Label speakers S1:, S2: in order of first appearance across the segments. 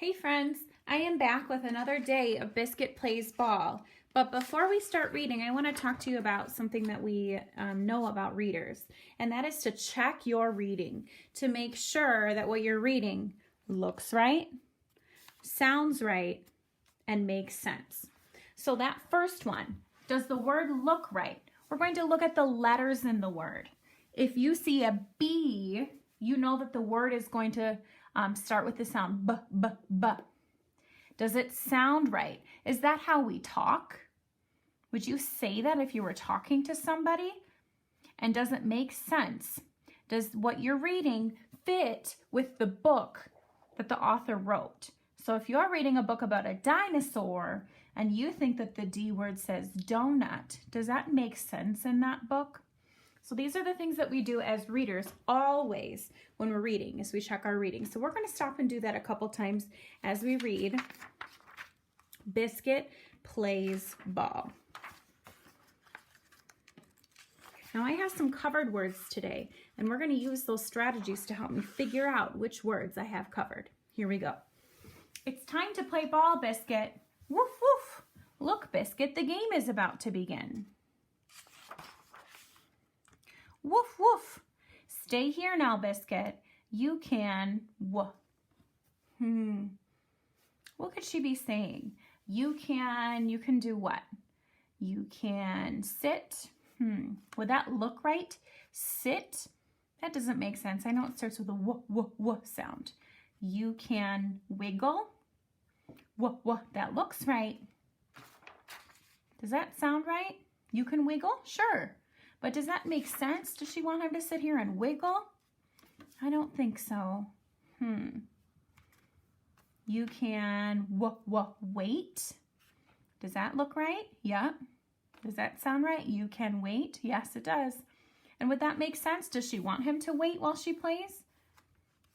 S1: Hey friends, I am back with another day of Biscuit Plays Ball. But before we start reading, I want to talk to you about something that we know about readers. And that is to check your reading to make sure that what you're reading looks right, sounds right, and makes sense. So that first one, does the word look right? We're going to look at the letters in the word. If you see a B, you know that the word is going to start with the sound b, b, b. Does it sound right? Is that how we talk? Would you say that if you were talking to somebody? And does it make sense? Does what you're reading fit with the book that the author wrote? So if you're reading a book about a dinosaur and you think that the D word says donut, does that make sense in that book? So these are the things that we do as readers always when we're reading, is we check our reading. So we're going to stop and do that a couple times as we read Biscuit Plays Ball. Now I have some covered words today, and we're going to use those strategies to help me figure out which words I have covered. Here we go. It's time to play ball, Biscuit. Woof, woof. Look, Biscuit, the game is about to begin. Woof, woof. Stay here now, Biscuit. You can, woof. What could she be saying? You can do what? You can sit. Would that look right? Sit? That doesn't make sense. I know it starts with a woof, woof, woof sound. You can wiggle. Woof, woof. That looks right. Does that sound right? You can wiggle? Sure. But does that make sense? Does she want him to sit here and wiggle? I don't think so. You can wait. Does that look right? Yep. Does that sound right? You can wait. Yes, it does. And would that make sense? Does she want him to wait while she plays?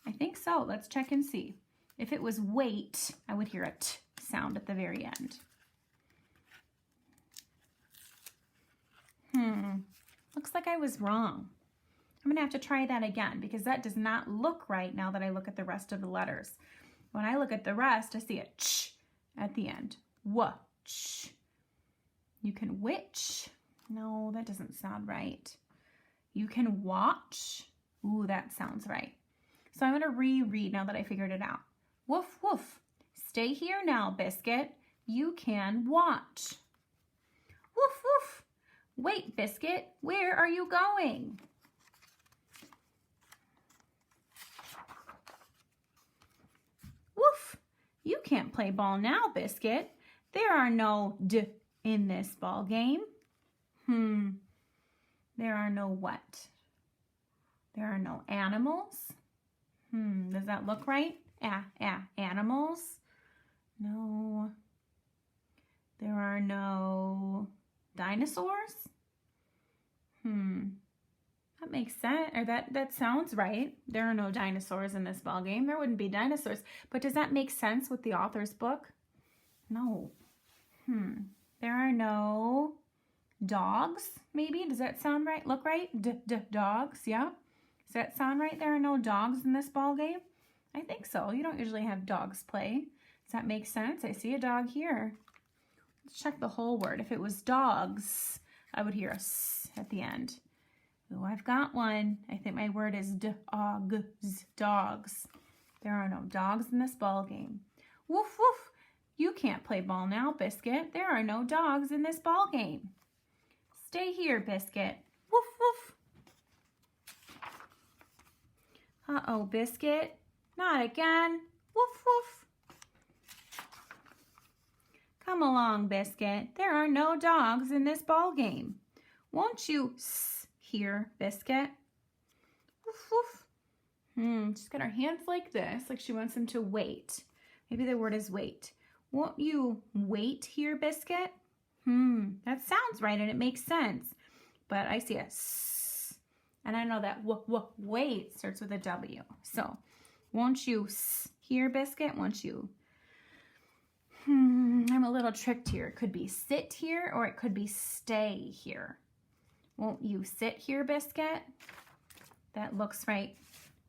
S1: I think so. Let's check and see. If it was wait, I would hear a t sound at the very end. Looks like I was wrong. I'm going to have to try that again because that does not look right now that I look at the rest of the letters. When I look at the rest, I see a ch at the end. Ch. You can witch. No, that doesn't sound right. You can watch. Ooh, that sounds right. So I'm going to reread now that I figured it out. Woof, woof. Stay here now, Biscuit. You can watch. Woof, woof. Wait, Biscuit, where are you going? Woof, you can't play ball now, Biscuit. There are no d in this ball game. There are no what? There are no animals. Does that look right? Animals? No. There are no dinosaurs? That makes sense, or that sounds right. There are no dinosaurs in this ball game. There wouldn't be dinosaurs. But does that make sense with the author's book? No. There are no dogs, maybe? Does that sound right? Look right? Dogs, yeah. Does that sound right? There are no dogs in this ball game? I think so. You don't usually have dogs play. Does that make sense? I see a dog here. Let's check the whole word. If it was dogs, I would hear a s at the end. Oh, I've got one. I think my word is dogs. There are no dogs in this ball game. Woof, woof. You can't play ball now, Biscuit. There are no dogs in this ball game. Stay here, Biscuit. Woof, woof. Uh-oh, Biscuit. Not again. Woof, woof. Come along, Biscuit. There are no dogs in this ball game. Won't you s here, Biscuit? Woof, woof. She's got her hands like this, like she wants him to wait. Maybe the word is wait. Won't you wait here, Biscuit? That sounds right and it makes sense. But I see a s, and I know that wait starts with a W. So, won't you s here, Biscuit? Won't you? I'm a little tricked here. It could be sit here or it could be stay here. Won't you sit here, Biscuit? That looks right,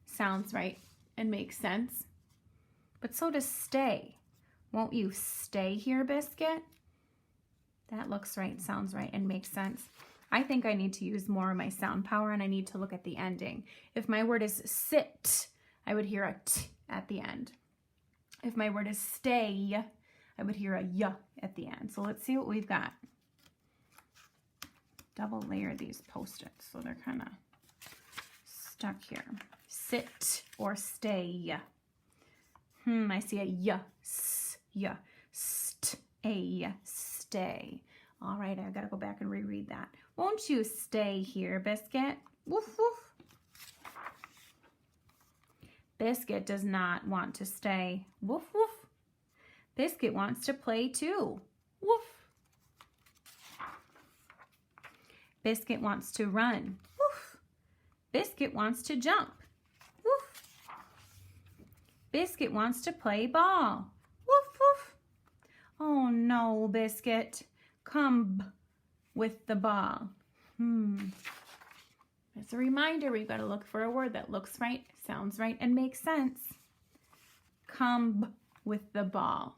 S1: sounds right, and makes sense. but so does stay. Won't you stay here, Biscuit? That looks right, sounds right, and makes sense. I think I need to use more of my sound power, and I need to look at the ending. If my word is sit, I would hear a t at the end. If my word is stay, I would hear a y at the end. So let's see what we've got. Double layer these Post-its so they're kind of stuck here. Sit or stay. I see a y, s, y, st, a, stay. All right, I've got to go back and reread that. Won't you stay here, Biscuit? Woof, woof. Biscuit does not want to stay. Woof, woof. Biscuit wants to play too. Woof. Biscuit wants to run. Woof. Biscuit wants to jump. Woof. Biscuit wants to play ball. Woof, woof. Oh no, Biscuit. Come with the ball. As a reminder, we've got to look for a word that looks right, sounds right, and makes sense. Come with the ball.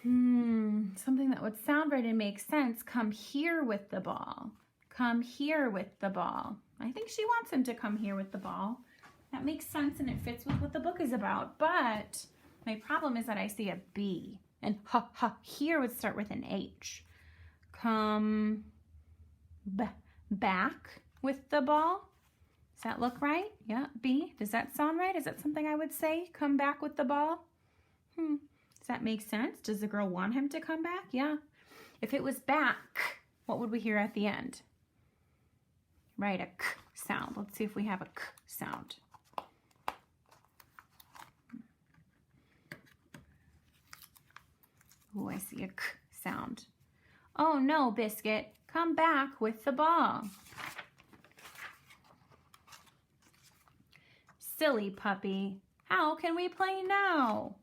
S1: Something that would sound right and make sense. Come here with the ball. Come here with the ball. I think she wants him to come here with the ball. That makes sense and it fits with what the book is about. But my problem is that I see a B. And here would start with an H. Come back with the ball. Does that look right? Yeah, B. Does that sound right? Is that something I would say? Come back with the ball? Does that make sense? Does the girl want him to come back? Yeah. If it was back, what would we hear at the end? Right, a k sound. Let's see if we have a k sound. Oh, I see a k sound. Oh no, Biscuit, come back with the ball. Silly puppy, how can we play now?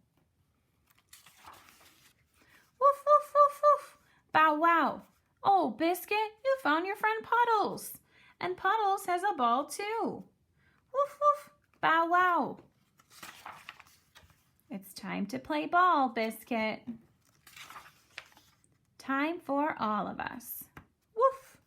S1: Woof, woof, woof, woof. Bow wow. Oh, Biscuit, you found your friend Puddles. And Puddles has a ball too. Woof, woof. Bow wow. It's time to play ball, Biscuit. Time for all of us. Woof.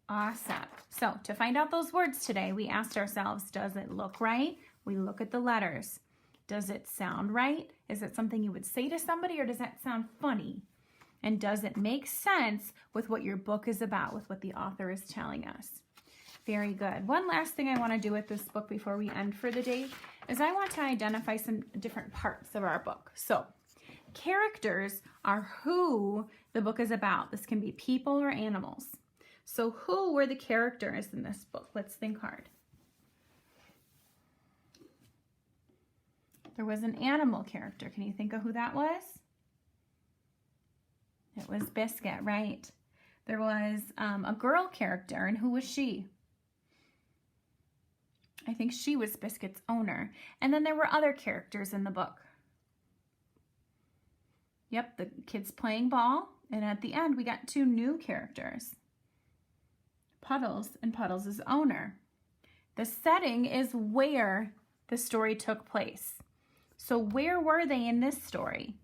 S1: Awesome. So to find out those words today, we asked ourselves, does it look right? We look at the letters. Does it sound right? Is it something you would say to somebody, or does that sound funny? And does it make sense with what your book is about, with what the author is telling us? Very good. One last thing I want to do with this book before we end for the day is I want to identify some different parts of our book. So characters are who the book is about. This can be people or animals. So who were the characters in this book? Let's think hard. There was an animal character. Can you think of who that was? It was Biscuit, right? There was a girl character, and who was she? I think she was Biscuit's owner. And then there were other characters in the book. Yep, the kids playing ball, and at the end we got two new characters. Puddles and Puddles' owner. The setting is where the story took place. So where were they in this story?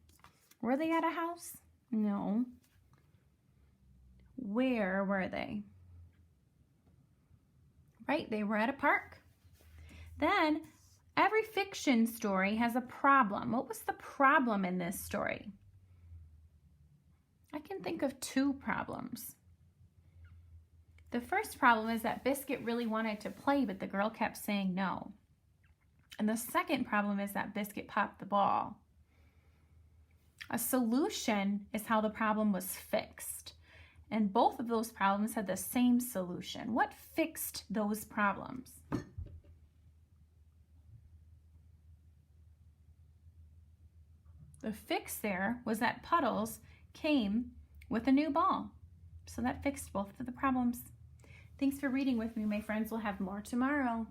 S1: Were they at a house? No. Where were they? Right, they were at a park. Then every fiction story has a problem. What was the problem in this story? I can think of two problems. The first problem is that Biscuit really wanted to play, but the girl kept saying no. And the second problem is that Biscuit popped the ball. A solution is how the problem was fixed. And both of those problems had the same solution. What fixed those problems? The fix there was that Puddles came with a new ball. So that fixed both of the problems. Thanks for reading with me, my friends. We'll have more tomorrow.